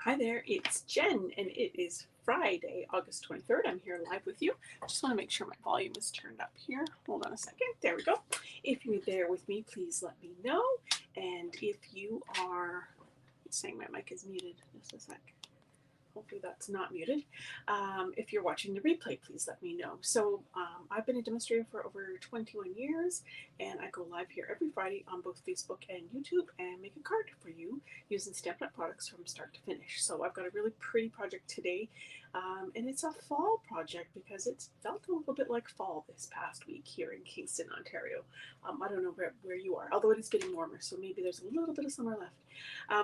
Hi there, it's Jen, and it is Friday, August 23rd. I'm here live with you. I just want to make sure my volume is turned up here. Hold on a second. There we go. If you're there with me, please let me know. And if you are, it's saying my mic is muted. Just a sec. Hopefully that's not muted. If you're watching the replay, please let me know. So I've been a demonstrator for over 21 years, and I go live here every Friday on both Facebook and YouTube and make a card for you using Stampin' Up products from start to finish. So I've got a really pretty project today, and it's a fall project because it's felt a little bit like fall this past week here in Kingston, Ontario. I don't know where you are, although it is getting warmer, so maybe there's a little bit of summer left.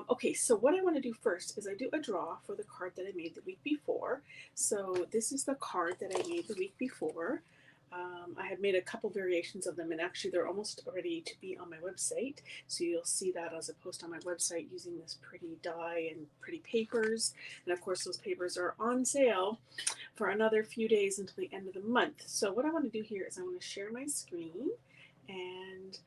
Okay, so what I want to do first is I do a draw for the card that I made the week before. So this is the card that I made the week before. I had made a couple variations of them, and actually they're almost ready to be on my website. So you'll see that as a post on my website using this pretty die and pretty papers. And of course those papers are on sale for another few days until the end of the month. So what I want to do here is I want to share my screen, and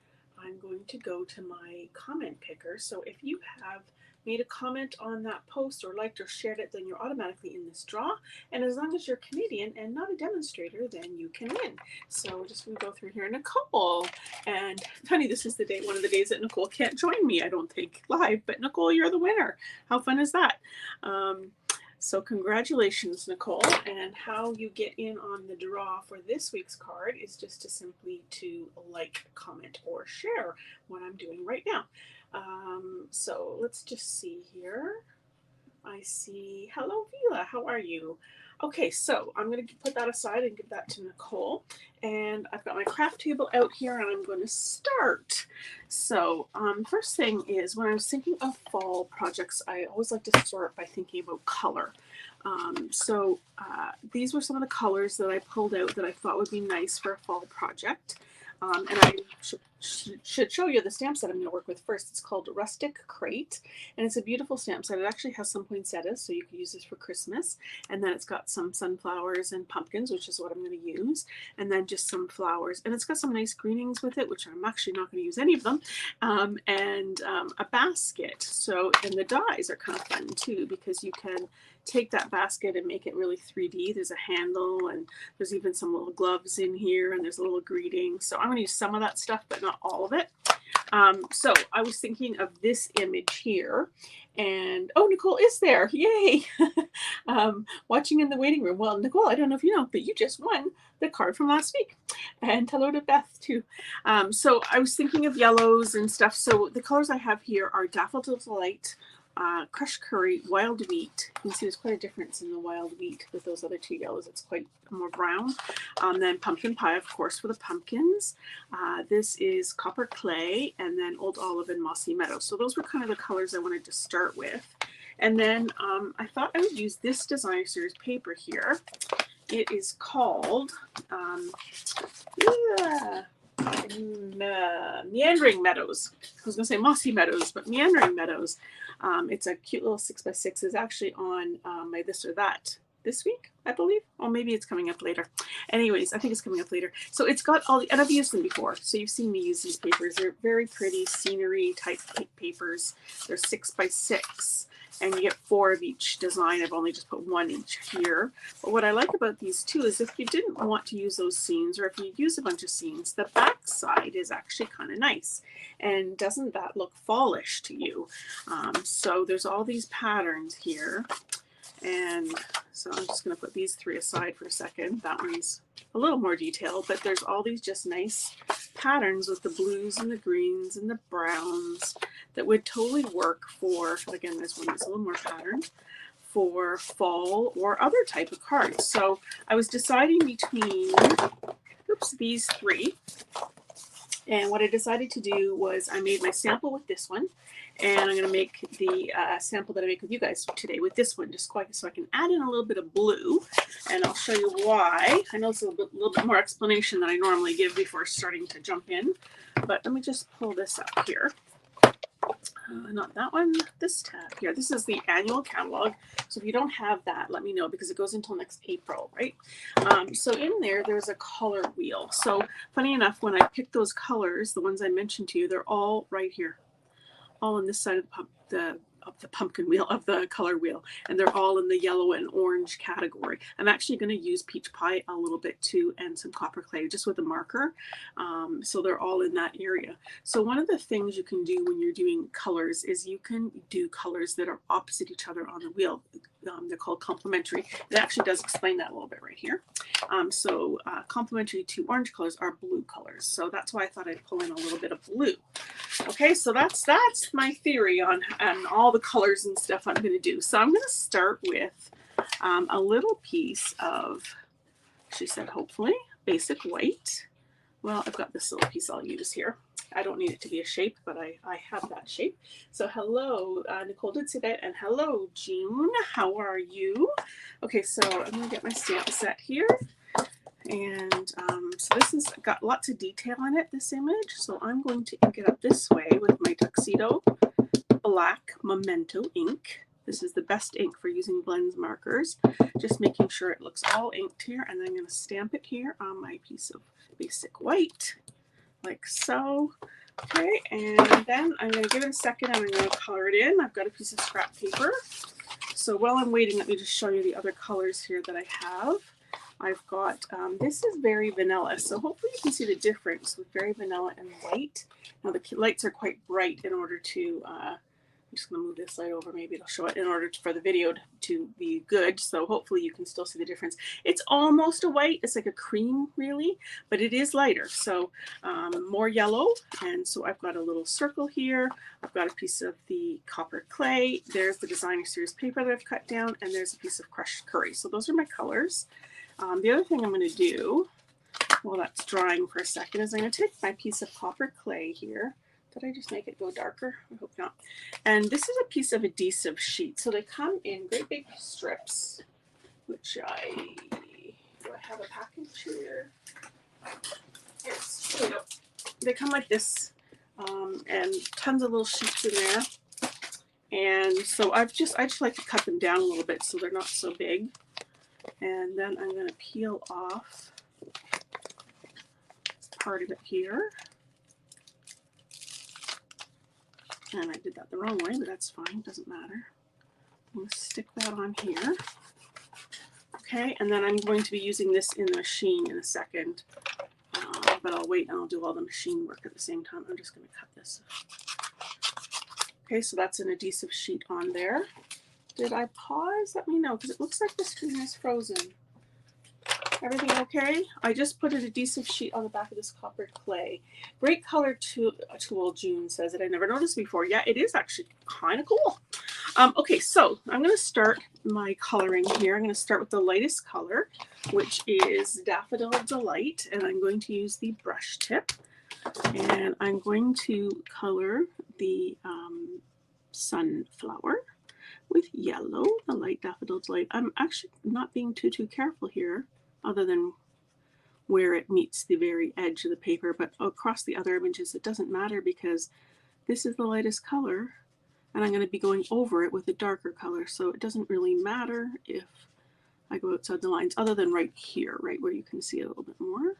I'm going to go to my comment picker. So if you have made a comment on that post or liked or shared it, then you're automatically in this draw. And as long as you're Canadian and not a demonstrator, then you can win. So we're just going to go through here. Nicole, and funny, this is the day, one of the days that Nicole can't join me, I don't think, live, but Nicole, you're the winner. How fun is that? So congratulations, Nicole. And how you get in on the draw for this week's card is just to simply to like, comment, or share what I'm doing right now. So let's just see here. I see, hello Vila, how are you? Okay, so I'm going to put that aside and give that to Nicole. And I've got my craft table out here, and I'm going to start. So first thing is, when I was thinking of fall projects, I always like to start by thinking about color. These were some of the colors that I pulled out that I thought would be nice for a fall project. And I should show you the stamp set I'm going to work with first. It's called Rustic Crate, and it's a beautiful stamp set. It actually has some poinsettias, so you can use this for Christmas. And then it's got some sunflowers and pumpkins, which is what I'm going to use, and then just some flowers. And it's got some nice greenings with it, which I'm actually not going to use any of them, and a basket. So, and the dies are kind of fun too, because you can take that basket and make it really 3D. There's a handle, and there's even some little gloves in here, and there's a little greeting. So I'm going to use some of that stuff, but not all of it. So I was thinking of this image here, and oh, Nicole is there. Yay. Watching in the waiting room. Well, Nicole, I don't know if you know, but you just won the card from last week. And hello to Beth too. So I was thinking of yellows and stuff. So the colors I have here are Daffodil Delight, crushed curry, wild wheat. You can see there's quite a difference in the wild wheat with those other two yellows. It's quite more brown. Then pumpkin pie, of course, for the pumpkins. This is copper clay, and then old olive and mossy meadow. So those were kind of the colors I wanted to start with. And then I thought I would use this designer series paper here. It is called Meandering Meadows. I was going to say Mossy Meadows, but Meandering Meadows. It's a cute little 6x6. It's actually on my This or That this week, I believe. Or maybe it's coming up later. Anyways, I think it's coming up later. So it's got all the, and I've used them before. So you've seen me use these papers. They're very pretty scenery type papers. They're 6x6. And you get 4 of each design. I've only just put 1 each here. But what I like about these too is if you didn't want to use those scenes, or if you use a bunch of scenes, the back side is actually kind of nice. And doesn't that look fallish to you? So there's all these patterns here. And so I'm just going to put these 3 aside for a second. That one's a little more detailed, but there's all these just nice patterns with the blues and the greens and the browns that would totally work for, again, this one is a little more patterned, for fall or other type of cards. So I was deciding between, these 3. And what I decided to do was I made my sample with this one, and I'm going to make the sample that I make with you guys today with this one, just quite so I can add in a little bit of blue, and I'll show you why. I know it's a little bit more explanation than I normally give before starting to jump in, but let me just pull this up here. Not that one, this tab here. This is the annual catalog. So if you don't have that, let me know, because it goes until next April, right? So in there's a color wheel. So funny enough, when I picked those colors, the ones I mentioned to you, they're all right here, all on this side of the the pumpkin wheel, of the color wheel, and they're all in the yellow and orange category. I'm actually going to use peach pie a little bit too, and some copper clay just with a marker. So they're all in that area. So one of the things you can do when you're doing colors is you can do colors that are opposite each other on the wheel. They're called complementary. It actually does explain that a little bit right here. Complementary to orange colors are blue colors. So that's why I thought I'd pull in a little bit of blue. Okay, so that's my theory on all the colors and stuff I'm going to do. So I'm going to start with a little piece of, she said, hopefully, basic white. Well, I've got this little piece I'll use here. I don't need it to be a shape, but I have that shape. So hello, Nicole did say that, and hello, June. How are you? Okay, so I'm going to get my stamp set here. And so this has got lots of detail on it, this image. So I'm going to ink it up this way with my Tuxedo Black Memento ink. This is the best ink for using blends markers. Just making sure it looks all inked here. And then I'm going to stamp it here on my piece of basic white, like so. Okay, and then I'm going to give it a second and I'm going to color it in. I've got a piece of scrap paper. So while I'm waiting, let me just show you the other colors here that I have. I've got, this is very vanilla, so hopefully you can see the difference with very vanilla and white. Now the lights are quite bright in order to, I'm just going to move this light over, maybe it'll show it in order for the video to be good, so hopefully you can still see the difference. It's almost a white, it's like a cream really, but it is lighter, so more yellow. And so I've got a little circle here, I've got a piece of the copper clay, there's the designer series paper that I've cut down, and there's a piece of crushed curry. So those are my colors. The other thing I'm going to do, while that's drying for a second, is I'm going to take my piece of copper clay here. Did I just make it go darker? I hope not. And this is a piece of adhesive sheet. So they come in great big strips, which do I have a package here? Yes, there we go. They come like this, and tons of little sheets in there. And so I just like to cut them down a little bit so they're not so big. And then I'm going to peel off part of it here. And I did that the wrong way, but that's fine, doesn't matter. I'm going to stick that on here. Okay, and then I'm going to be using this in the machine in a second. But I'll wait and I'll do all the machine work at the same time. I'm just going to cut this. Okay, so that's an adhesive sheet on there. Did I pause? Let me know, because it looks like the screen is frozen. Everything okay? I just put an adhesive sheet on the back of this copper clay. Great color tool, June says it. I never noticed before. Yeah, it is actually kind of cool. Okay, so I'm going to start my coloring here. I'm going to start with the lightest color, which is Daffodil Delight, and I'm going to use the brush tip. And I'm going to color the sunflower with yellow, the light Daffodil Delight. I'm actually not being too careful here, other than where it meets the very edge of the paper, but across the other images it doesn't matter because this is the lightest color and I'm going to be going over it with a darker color, so it doesn't really matter if I go outside the lines, other than right here, right where you can see a little bit more.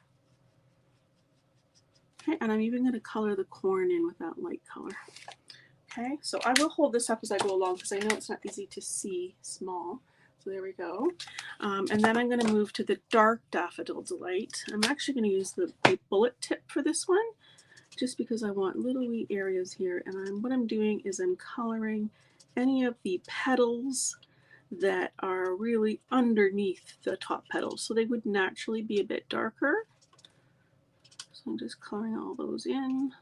Okay, and I'm even going to color the corn in with that light color. Okay, so I will hold this up as I go along because I know it's not easy to see small. So there we go. And then I'm going to move to the dark Daffodil Delight. I'm actually going to use the bullet tip for this one, just because I want little wee areas here. And what I'm doing is I'm coloring any of the petals that are really underneath the top petals. So they would naturally be a bit darker. So I'm just coloring all those in.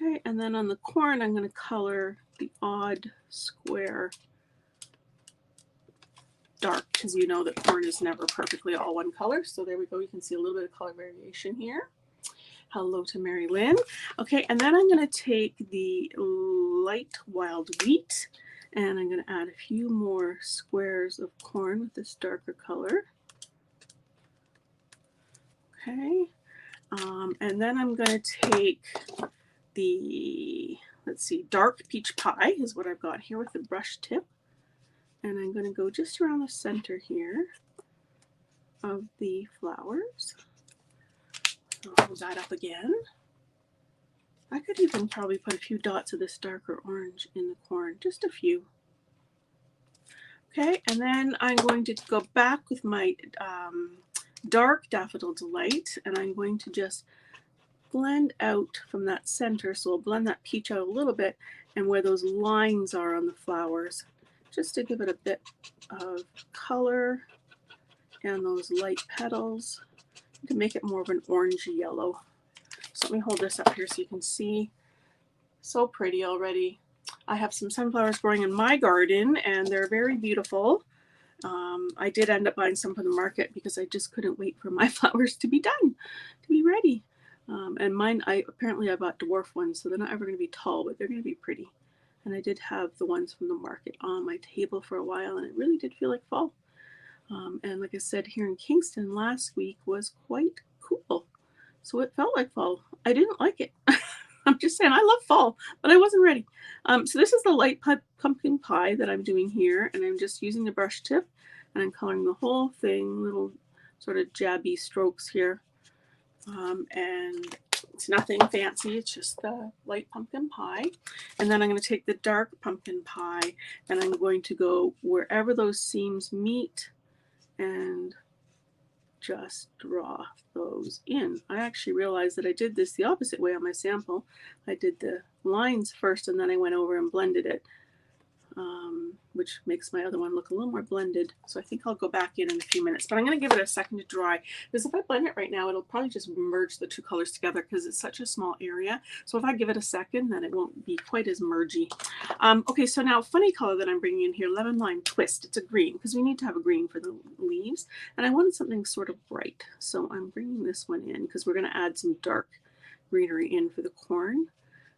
Okay, and then on the corn, I'm going to color the odd square dark, because you know that corn is never perfectly all one color. So there we go. You can see a little bit of color variation here. Hello to Mary Lynn. Okay, and then I'm going to take the light wild wheat, and I'm going to add a few more squares of corn with this darker color. Okay, and then I'm going to take the, let's see, dark peach pie is what I've got here with the brush tip. And I'm going to go just around the center here of the flowers. I'll hold that up again. I could even probably put a few dots of this darker orange in the corn, just a few. Okay, and then I'm going to go back with my dark Daffodil Delight, and I'm going to just blend out from that center. So I'll blend that peach out a little bit, and where those lines are on the flowers, just to give it a bit of color, and those light petals to make it more of an orangey yellow. So let me hold this up here so you can see. So pretty already. I have some sunflowers growing in my garden, and they're very beautiful. I did end up buying some from the market because I just couldn't wait for my flowers to be done, to be ready. And mine, I bought dwarf ones, so they're not ever going to be tall, but they're going to be pretty. And I did have the ones from the market on my table for a while, and it really did feel like fall. And like I said, here in Kingston last week was quite cool. So it felt like fall. I didn't like it. I'm just saying, I love fall, but I wasn't ready. So this is the light pumpkin pie that I'm doing here, and I'm just using the brush tip, and I'm coloring the whole thing, little sort of jabby strokes here. And it's nothing fancy, it's just the light pumpkin pie. And then I'm going to take the dark pumpkin pie, and I'm going to go wherever those seams meet and just draw those in. I actually realized that I did this the opposite way on my sample. I did the lines first, and then I went over and blended it, which makes my other one look a little more blended. So I think I'll go back in a few minutes, but I'm going to give it a second to dry, because if I blend it right now, it'll probably just merge the two colors together because it's such a small area. So if I give it a second, then it won't be quite as mergy. Okay, so now funny color that I'm bringing in here, Lemon Lime Twist. It's a green because we need to have a green for the leaves, and I wanted something sort of bright. So I'm bringing this one in because we're going to add some dark greenery in for the corn.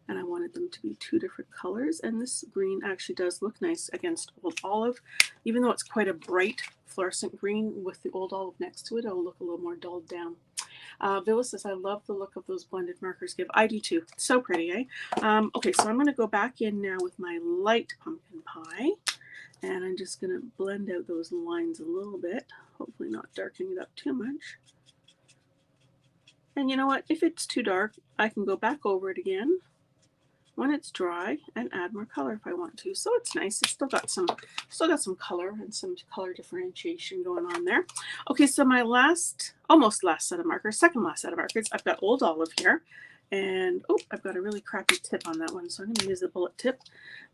And I wanted them to be two different colors, and this green actually does look nice against Old Olive. Even though it's quite a bright fluorescent green with the Old Olive next to it, it'll look a little more dulled down. Villa says, I love the look of those blended markers give. I do too. So pretty, eh? Okay, so I'm going to go back in now with my light pumpkin pie, and I'm just going to blend out those lines a little bit, hopefully not darkening it up too much. And you know what? If it's too dark, I can go back over it again when it's dry and add more color if I want to. So it's nice. It's still got some color and some color differentiation going on there. Okay, so my almost last set of markers, second last set of markers, I've got Old Olive here. And oh, I've got a really crappy tip on that one, so I'm going to use the bullet tip.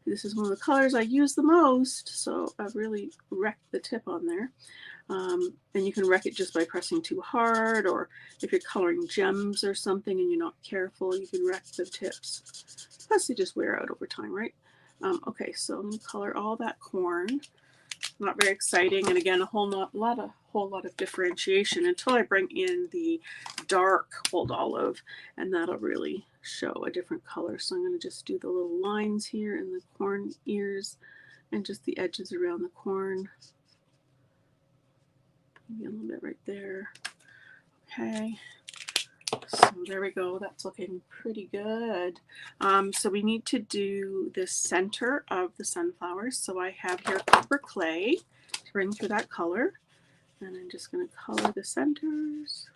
This is one of the colors I use the most, so I've really wrecked the tip on there. And you can wreck it just by pressing too hard, or if you're coloring gems or something and you're not careful, you can wreck the tips. Plus they just wear out over time, right? Okay, so I'm going to color all that corn. Not very exciting, and again, a whole lot of differentiation until I bring in the dark Old Olive, and that'll really show a different color. So I'm going to just do the little lines here in the corn ears and just the edges around the corn. Maybe a little bit right there. Okay. So there we go. That's looking pretty good. So we need to do the center of the sunflowers. So I have here copper clay to bring through that color. And I'm just going to color the centers.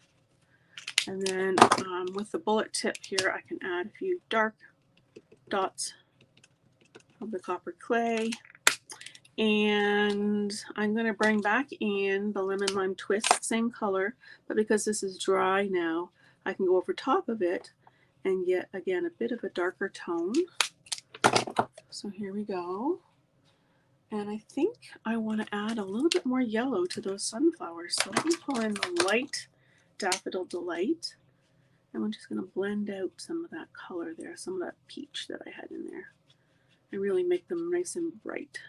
And then with the bullet tip here, I can add a few dark dots of the copper clay. And I'm going to bring back in the Lemon Lime Twist, same color, but because this is dry now, I can go over top of it and get, again, a bit of a darker tone. So here we go. And I think I want to add a little bit more yellow to those sunflowers. So let me pull in the light Daffodil Delight. And I'm just going to blend out some of that color there, some of that peach that I had in there, and really make them nice and bright.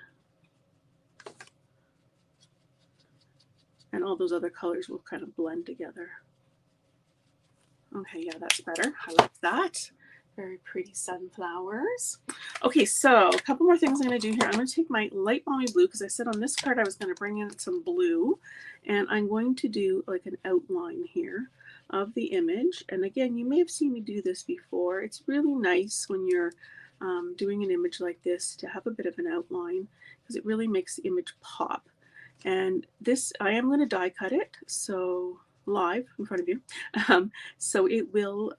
And all those other colors will kind of blend together. Okay, yeah, that's better. I like that. Very pretty sunflowers. Okay, so a couple more things I'm going to do here. I'm going to take my light balmy blue, because I said on this card I was going to bring in some blue, and I'm going to do like an outline here of the image. And again, you may have seen me do this before. It's really nice when you're doing an image like this to have a bit of an outline, because it really makes the image pop. And this, I am going to die cut it, so live in front of you. So it will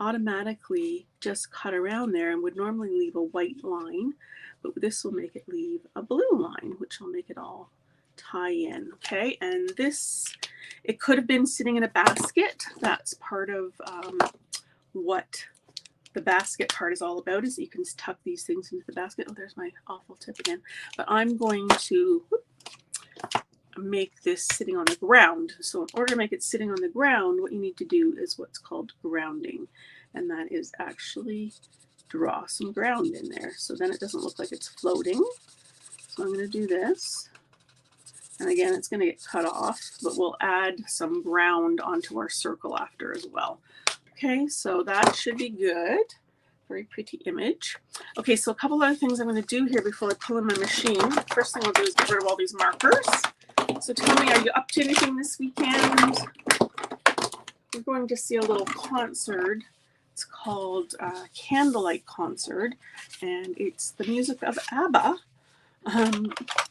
automatically just cut around there and would normally leave a white line, but this will make it leave a blue line, which will make it all tie in. Okay, and this, it could have been sitting in a basket. That's part of what the basket part is all about, is you can tuck these things into the basket. Oh, there's my awful tip again. But I'm going to make this sitting on the ground. So in order to make it sitting on the ground, what you need to do is what's called grounding. And that is actually draw some ground in there. So then it doesn't look like it's floating. So I'm going to do this. And again, it's going to get cut off, but we'll add some ground onto our circle after as well. Okay, so that should be good. Very pretty image. Okay, so a couple other things I'm going to do here before I pull in my machine. First thing I'll do is get rid of all these markers. So tell me, are you up to anything this weekend? We're going to see a little concert. It's called Candlelight Concert, and it's the music of ABBA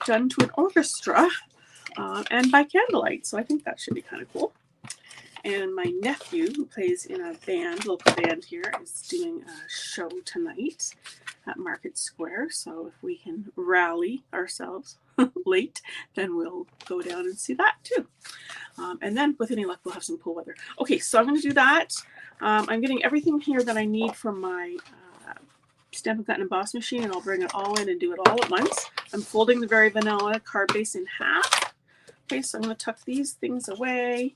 done to an orchestra and by candlelight. So I think that should be kind of cool. And my nephew, who plays in a band, local band here, is doing a show tonight at Market Square. So if we can rally ourselves late, then we'll go down and see that too. And then with any luck, we'll have some cool weather. Okay, so I'm going to do that. I'm getting everything here that I need from my Stampin' Up! And Emboss machine, and I'll bring it all in and do it all at once. I'm folding the Very Vanilla card base in half. Okay, so I'm going to tuck these things away.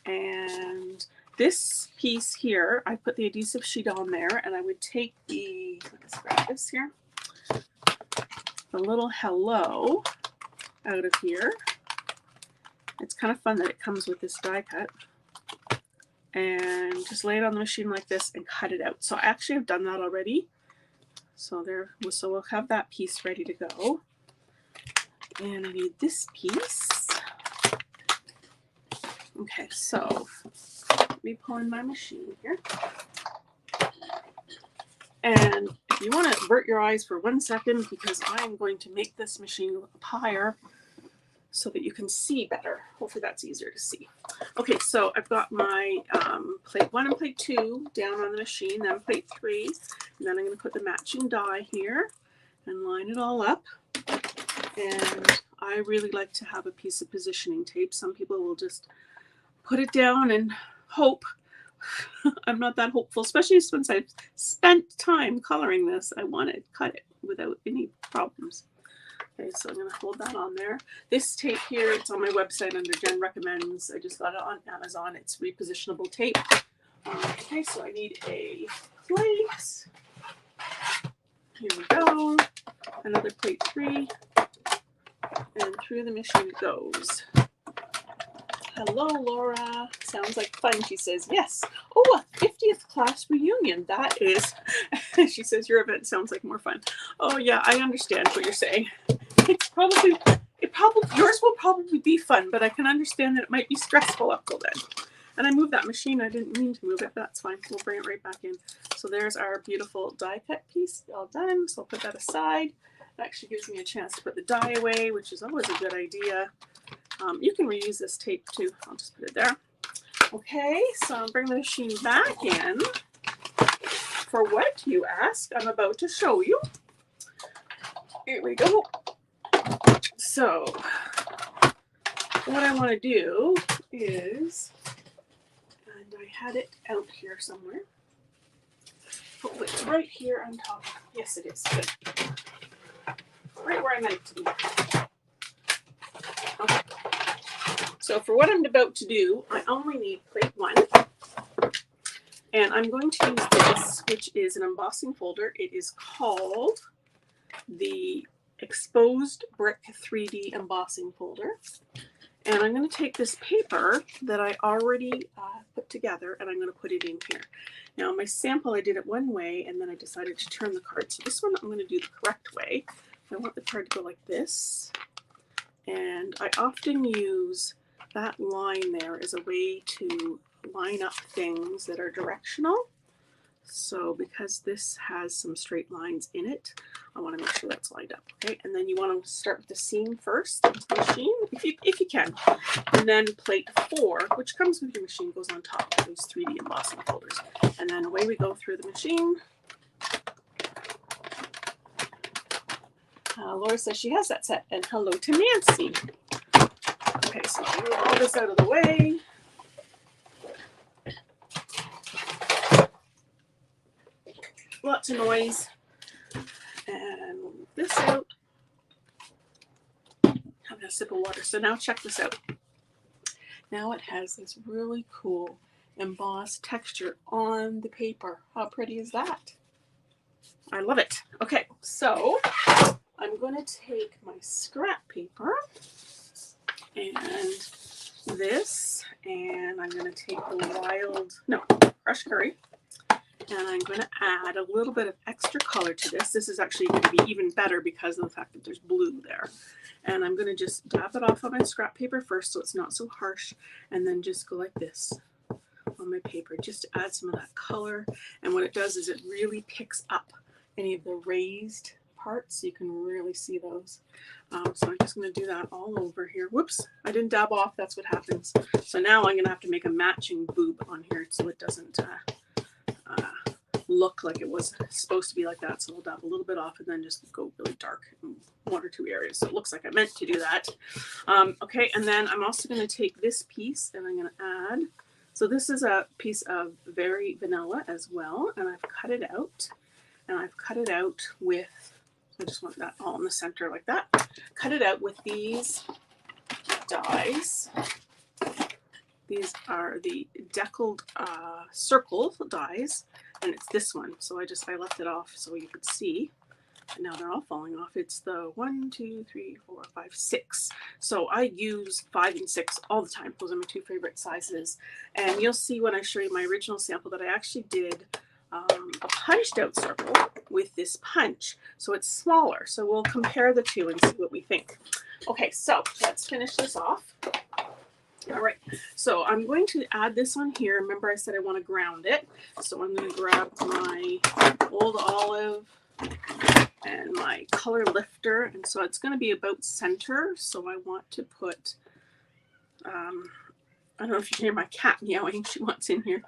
And this piece here, I put the adhesive sheet on there, and I would take the, let's grab this here, the little hello out of here. It's kind of fun that it comes with this die cut. And just lay it on the machine like this and cut it out. So I actually have done that already. So we'll have that piece ready to go. And I need this piece. Okay, so let me pull in my machine here. And if you want to avert your eyes for 1 second, because I'm going to make this machine look up higher so that you can see better. Hopefully that's easier to see. Okay, so I've got my plate 1 and plate 2 down on the machine, then plate 3, and then I'm going to put the matching die here and line it all up. And I really like to have a piece of positioning tape. Some people will just put it down and hope. I'm not that hopeful, especially since I've spent time coloring this. I want to cut it without any problems. Okay, so I'm going to hold that on there. This tape here, it's on my website under Jen Recommends. I just got it on Amazon. It's repositionable tape. Okay, so I need a plate. Here we go. Another plate 3. And through the machine it goes. Hello, Laura. Sounds like fun, she says. Yes. Oh, a 50th class reunion. That is, she says, your event sounds like more fun. Oh, yeah, I understand what you're saying. Yours will probably be fun, but I can understand that it might be stressful up till then. And I moved that machine. I didn't mean to move it. That's fine. We'll bring it right back in. So there's our beautiful die cut piece all done. So I'll put that aside. It actually gives me a chance to put the die away, which is always a good idea. You can reuse this tape too. I'll just put it there. Okay, so I'll bring the machine back in. For what, you ask? I'm about to show you. Here we go. So what I want to do is, and I had it out here somewhere. Hopefully it's right here on top. Yes, it is. Good. Right where I meant it to be. Okay. So for what I'm about to do, I only need plate 1. And I'm going to use this, which is an embossing folder. It is called the Exposed Brick 3D Embossing Folder. And I'm going to take this paper that I already put together, and I'm going to put it in here. Now, my sample, I did it one way, and then I decided to turn the card. So this one, I'm going to do the correct way. I want the card to go like this. And I often use that line there as a way to line up things that are directional. So because this has some straight lines in it, I want to make sure that's lined up. Okay, and then you want to start with the seam first into the machine, if you can. And then plate 4, which comes with your machine, goes on top of those 3D embossing folders. And then away we go through the machine. Laura says she has that set, and hello to Nancy. Okay, so I'll move all this out of the way. Lots of noise. And we'll move this out. Having a sip of water. So now check this out. Now it has this really cool embossed texture on the paper. How pretty is that? I love it. Okay, so I'm going to take my scrap paper and this, and I'm going to take the crushed curry, and I'm going to add a little bit of extra color to this. This is actually going to be even better because of the fact that there's blue there. And I'm going to just dab it off on my scrap paper first so it's not so harsh, and then just go like this on my paper just to add some of that color. And what it does is it really picks up any of the raised parts, so you can really see those. So I'm just going to do that all over here. Whoops, I didn't dab off. That's what happens. So now I'm going to have to make a matching boob on here so it doesn't look like it was supposed to be like that. So I'll dab a little bit off and then just go really dark in 1 or 2 areas. So it looks like I meant to do that. Okay, and then I'm also going to take this piece and I'm going to add. So this is a piece of Very Vanilla as well, and I've cut it out. And I've cut it out with, I just want that all in the center like that. Cut it out with these dies. These are the deckled circle dies, and it's this one. So I left it off so you could see. And now they're all falling off. It's the 1, 2, 3, 4, 5, 6. So I use 5 and 6 all the time. Those are my 2 favorite sizes. And you'll see when I show you my original sample that I actually did a punched out circle with this punch, so it's smaller. So we'll compare the 2 and see what we think. Okay, so let's finish this off. All right, so I'm going to add this on here. Remember I said I want to ground it, so I'm going to grab my old olive and my color lifter, and so it's going to be about center. So I want to put I don't know if you can hear my cat meowing. She wants in here.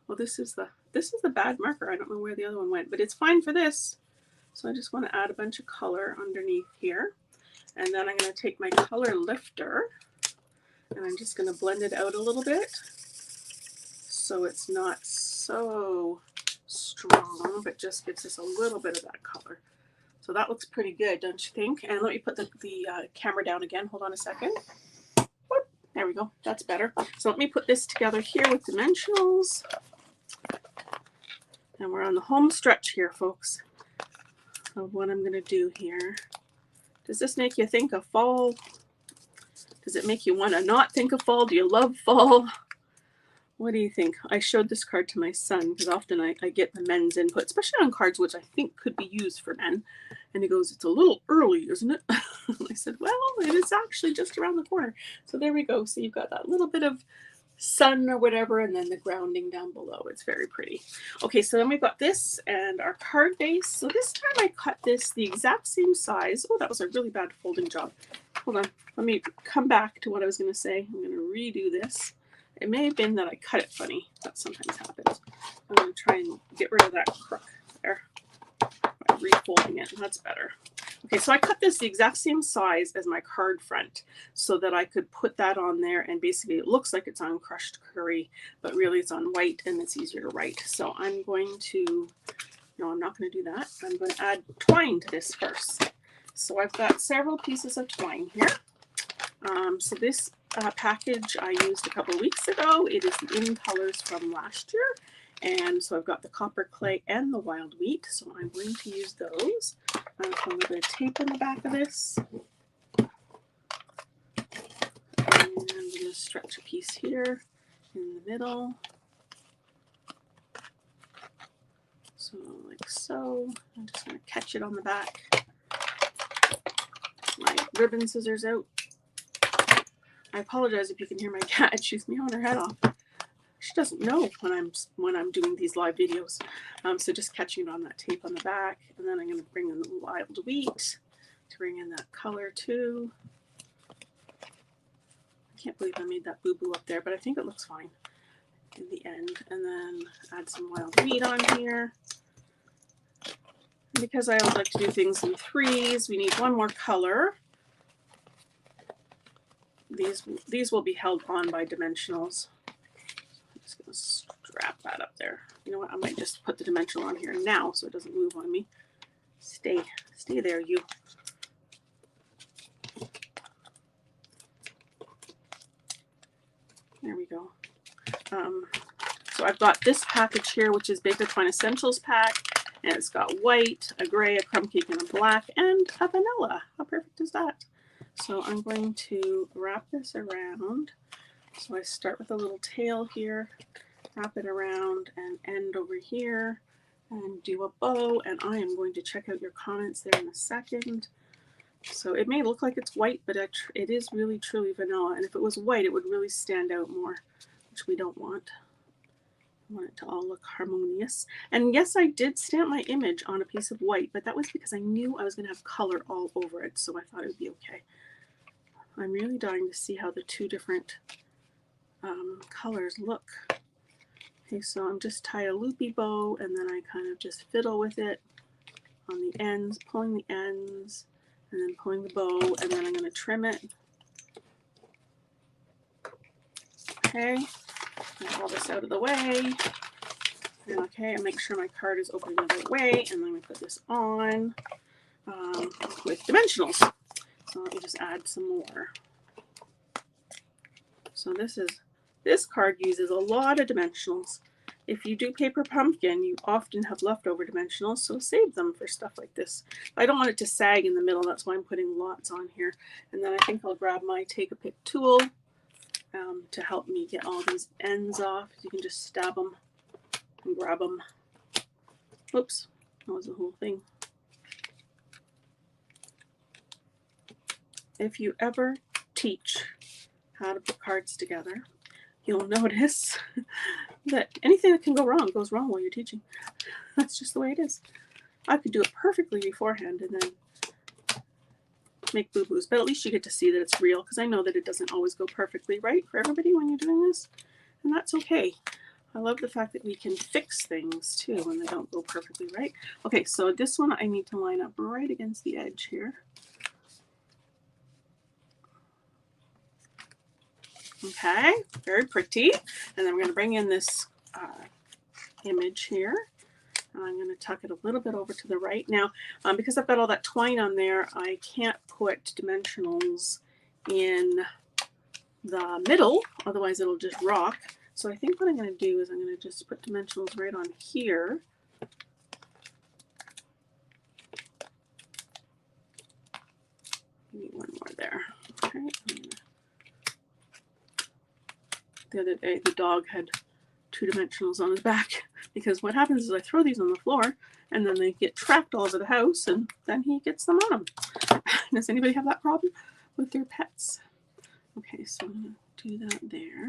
Well, this is the bad marker. I don't know where the other one went, but it's fine for this. So I just want to add a bunch of color underneath here. And then I'm going to take my color lifter and I'm just going to blend it out a little bit so it's not so strong, but just gives us a little bit of that color. So that looks pretty good, don't you think? And let me put the camera down again. Hold on a second. Whoop, there we go. That's better. So let me put this together here with dimensionals. And we're on the home stretch here, folks, of what I'm going to do here. Does this make you think of fall? Does it make you want to not think of fall? Do you love fall? What do you think? I showed this card to my son because often I get the men's input, especially on cards which I think could be used for men. And he goes, "It's a little early, isn't it?" And I said, well, it is actually just around the corner. So there we go. So you've got that little bit of sun or whatever, and then the grounding down below. It's very pretty. Okay, so then we've got this and our card base. So this time I cut this the exact same size. Oh, that was a really bad folding job. Hold on, let me come back to what I was going to say. I'm going to redo this. It may have been that I cut it funny. That sometimes happens. I'm going to try and get rid of that crook there by refolding it. That's better. Okay, so I cut this the exact same size as my card front so that I could put that on there, and basically it looks like it's on crushed curry, but really it's on white and it's easier to write. So I'm going to, no, I'm not going to do that. I'm going to add twine to this first. So I've got several pieces of twine here. So this package I used a couple of weeks ago. It is the In Colors from last year. And so I've got the copper clay and the wild wheat. So I'm going to use those. I'm going to put a little bit of tape on the back of this. And I'm going to stretch a piece here in the middle. So like so. I'm just going to catch it on the back. My ribbon scissors out. I apologize if you can hear my cat. She's meowing her head off. she doesn't know when I'm doing these live videos. So just catching it on that tape on the back, and then I'm going to bring in the wild wheat to bring in that color too. I can't believe I made that boo-boo up there, but I think it looks fine in the end. And then add some wild wheat on here. And because I always like to do things in threes, we need one more color. These will be held on by dimensionals. I'm just going to strap that up there. You know what? I might just put the dimensional on here now so it doesn't move on me. Stay there, you. There we go. So I've got this package here, which is Baker Twine Essentials pack, and it's got white, a gray, a crumb cake, and a black, and a vanilla. How perfect is that? So I'm going to wrap this around. So I start with a little tail here, wrap it around and end over here, and do a bow. And I am going to check out your comments there in a second. So it may look like it's white, but it is really truly vanilla. And if it was white, it would really stand out more, which we don't want. I want it to all look harmonious. And yes, I did stamp my image on a piece of white, but that was because I knew I was going to have color all over it. So I thought it would be okay. I'm really dying to see how the two different colors look. Okay, so I'm just tie a loopy bow, and then I kind of just fiddle with it on the ends, pulling the ends, and then pulling the bow, and then I'm going to trim it. Okay, get all this out of the way. And okay, I make sure my card is open the right way, and then I'm going to put this on with dimensionals. So let me just add some more. So this card uses a lot of dimensionals. If you do paper pumpkin, you often have leftover dimensionals, so save them for stuff like this. I don't want it to sag in the middle, that's why I'm putting lots on here. And then I think I'll grab my Take-A-Pick tool to help me get all these ends off. You can just stab them and grab them. Oops, that was the whole thing. If you ever teach how to put cards together, you'll notice that anything that can go wrong goes wrong while you're teaching. That's just the way it is. I could do it perfectly beforehand and then make boo-boos, but at least you get to see that it's real, because I know that it doesn't always go perfectly right for everybody when you're doing this, and that's okay. I love the fact that we can fix things too when they don't go perfectly right. Okay, so this one I need to line up right against the edge here. Okay, very pretty. And then we're going to bring in this image here. And I'm going to tuck it a little bit over to the right. Now, because I've got all that twine on there, I can't put dimensionals in the middle, otherwise it'll just rock. So I think what I'm going to do is I'm going to just put dimensionals right on here. Maybe one more there. Okay. The other day, the dog had 2 dimensionals on his back, because what happens is I throw these on the floor and then they get trapped all over the house, and then he gets them on him. Does anybody have that problem with their pets? Okay, so I'm going to do that there.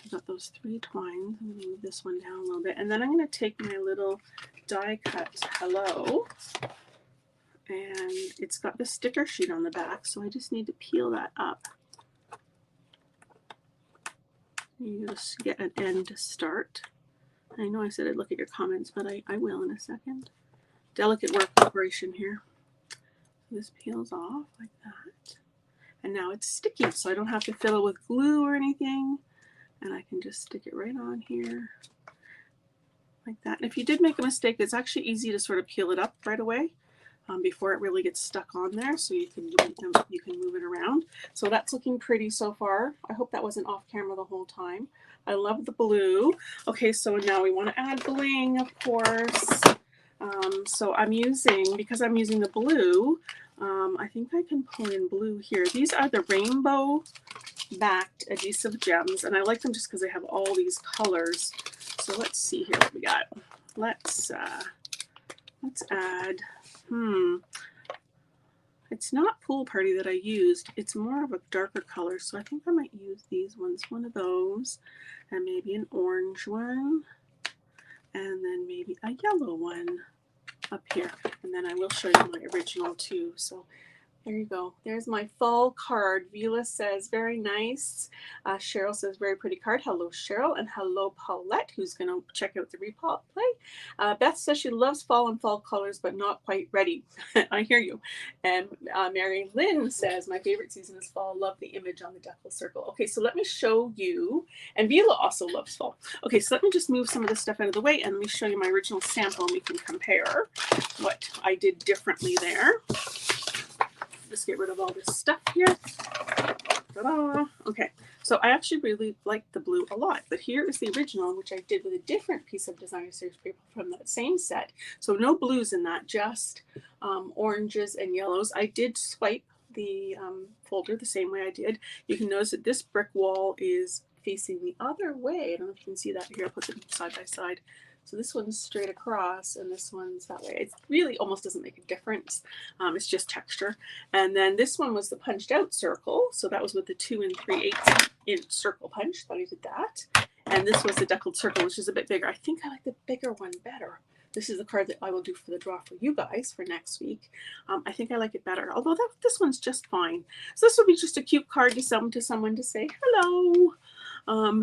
I've got those 3 twines. I'm going to move this one down a little bit, and then I'm going to take my little die cut hello, and it's got the sticker sheet on the back, so I just need to peel that up. You just get an end to start. I know I said I'd look at your comments, but I will in a second. Delicate work operation here. This peels off like that. And now it's sticky, so I don't have to fill it with glue or anything. And I can just stick it right on here like that. And if you did make a mistake, it's actually easy to sort of peel it up right away before it really gets stuck on there, so you can move it around. So that's looking pretty so far. I hope that wasn't off camera the whole time. I love the blue. Okay, so now we want to add bling, of course. So because I'm using the blue, I think I can pull in blue here. These are the rainbow backed adhesive gems, and I like them just because they have all these colors. So let's see here what we got. Let's add. It's not Pool Party that I used. It's more of a darker color, so I think I might use these ones, one of those, and maybe an orange one, and then maybe a yellow one up here. And then I will show you my original too. So there you go. There's my fall card. Vila says, very nice. Cheryl says, very pretty card. Hello, Cheryl. And hello, Paulette, who's going to check out the replay. Beth says she loves fall and fall colors, but not quite ready. I hear you. And Mary Lynn says, my favorite season is fall. Love the image on the decal circle. Okay, so let me show you. And Vila also loves fall. Okay, so let me just move some of this stuff out of the way, and let me show you my original sample, and we can compare what I did differently there. Just get rid of all this stuff here. Ta-da. Okay, so I actually really like the blue a lot, but here is the original, which I did with a different piece of designer series paper from that same set. So no blues in that, just oranges and yellows. I did swipe the folder the same way I did. You can notice that this brick wall is facing the other way. I don't know if you can see that here. I'll put them side by side. So this one's straight across and this one's that way. It really almost doesn't make a difference. It's just texture. And then this one was the punched out circle. So that was with the 2 3/8 inch circle punch. Thought I did that. And this was the deckled circle, which is a bit bigger. I think I like the bigger one better. This is the card that I will do for the draw for you guys for next week. I think I like it better, although this one's just fine. So this will be just a cute card to send to someone to say hello.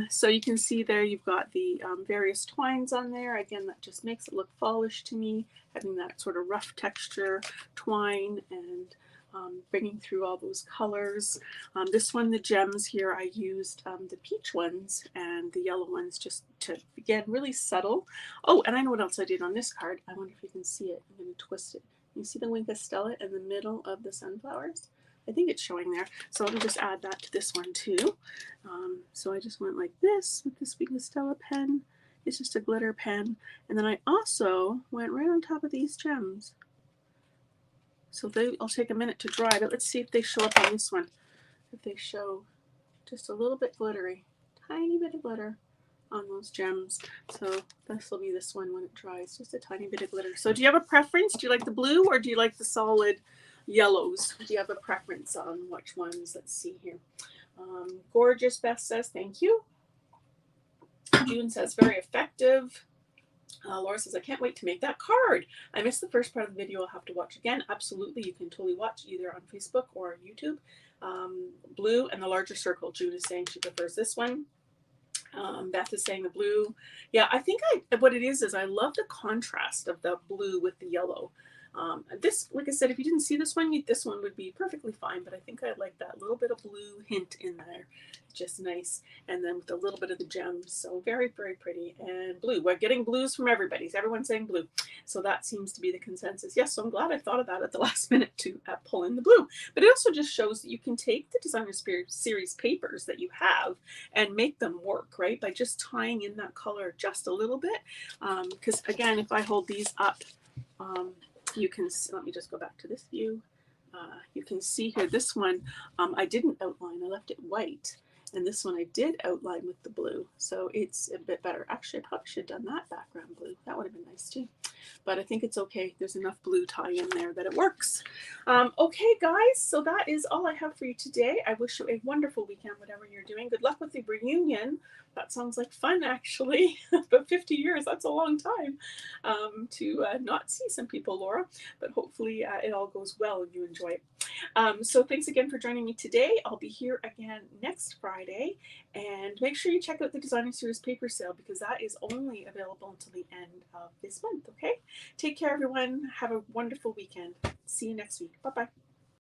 So you can see there you've got the various twines on there. Again, that just makes it look fallish to me, having that sort of rough texture twine and bringing through all those colors. This one, the gems here, I used the peach ones and the yellow ones just to, again, really subtle. Oh, and I know what else I did on this card. I wonder if you can see it. I'm going to twist it. You see the Wink of Stella in the middle of the sunflowers? I think it's showing there. So let me just add that to this one too. So I just went like this with this Wink of Stella pen. It's just a glitter pen. And then I also went right on top of these gems. So I'll take a minute to dry, but let's see if they show up on this one. If they show just a little bit glittery, tiny bit of glitter on those gems. So this will be this one when it dries, just a tiny bit of glitter. So do you have a preference? Do you like the blue or do you like the solid yellows? Do you have a preference on which ones? Let's see here. Gorgeous Beth says, thank you. June says, very effective. Laura says, I can't wait to make that card. I missed the first part of the video. I'll have to watch again. Absolutely. You can totally watch either on Facebook or YouTube. Blue and the larger circle. June is saying she prefers this one. Beth is saying the blue. Yeah, I think what it is I love the contrast of the blue with the yellow. This, like I said, if you didn't see this one, this one would be perfectly fine, but I think I like that little bit of blue hint in there. Just nice. And then with a little bit of the gems. So very, very pretty. And blue. We're getting blues from everybody. Everyone's saying blue. So that seems to be the consensus. Yes, so I'm glad I thought of that at the last minute to pull in the blue. But it also just shows that you can take the designer series papers that you have and make them work, right? By just tying in that color just a little bit. Because again, if I hold these up, you can, let me just go back to this view. You can see here, this one, I didn't outline, I left it white. And this one I did outline with the blue. So it's a bit better. Actually, I probably should have done that background blue. That would have been nice too. But I think it's okay. There's enough blue tie in there that it works. Okay, guys, so that is all I have for you today. I wish you a wonderful weekend, whatever you're doing. Good luck with the reunion. That sounds like fun, actually. But 50 years, that's a long time to not see some people, Laura. But hopefully it all goes well and you enjoy it. So thanks again for joining me today. I'll be here again next Friday. And make sure you check out the Designer Series paper sale because that is only available until the end of this month, okay? Take care, everyone. Have a wonderful weekend. See you next week. Bye-bye.